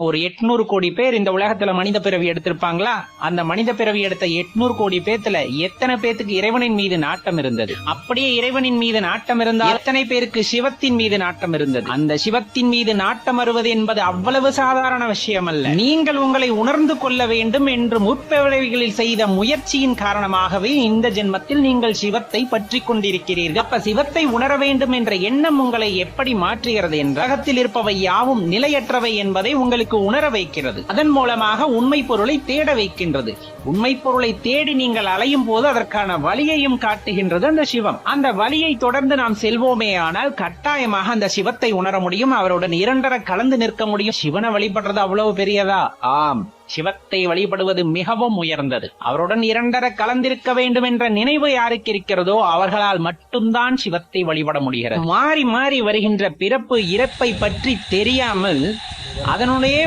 ஒரு 800 கோடி பேர் இந்த உலகத்துல மனித பிறவி எடுத்திருப்பாங்களா? அந்த மனித பிறவி எடுத்த 800 கோடி பேத்துல எத்தனை பேத்துக்கு இறைவனின் மீது நாட்டம் இருந்தது? அப்படியே இறைவனின் மீது நாட்டம் இருந்தால் எத்தனை பேருக்கு சிவத்தின் மீது நாட்டம் இருந்தது? அந்த சிவத்தின் மீது நாட்டம் வருவது என்பது அவ்வளவு சாதாரண விஷயம் அல்ல. நீங்கள் உங்களை உணர்ந்து கொள்ள வேண்டும் என்று முற்பிறவிகளில் செய்த முயற்சியின் காரணமாகவே இந்த ஜென்மத்தில் நீங்கள் சிவத்தை பற்றி கொண்டிருக்கிறீர்கள். அப்ப சிவத்தை உணர வேண்டும் என்ற எண்ணம் உங்களை எப்படி மாற்றுகிறது என்ற உலகத்தில் இருப்பவை யாவும் நிலையற்றவை என்பதை உங்களுக்கு உணர வைக்கிறது. அதன் மூலமாக உண்மை பொருளை தேட வைக்கின்றது. உண்மை பொருளை தேடி நீங்கள் அலையும் போது அதற்கான வழியையும் காட்டுகின்றது அந்த சிவம். அந்த வழியை தொடர்ந்து நாம் செல்வோமே ஆனால் கட்டாயமாக அந்த சிவத்தை உணர முடியும். அவருடன் இரண்டர கலந்து நிற்க முடியும். சிவனை வழிபடுறது அவ்வளவு பெரியதா? ஆம், சிவத்தை வழிபடுவது மிகவும் உயர்ந்தது. அவருடன் இரண்டர கலந்திருக்க வேண்டும் என்ற நினைவு யாருக்கு இருக்கிறதோ அவர்களால் மட்டும்தான் சிவத்தை வழிபட முடிகிறது. மாறி மாறி வருகின்ற பிறப்பு இறப்பை பற்றி தெரியாமல் அதனுடைய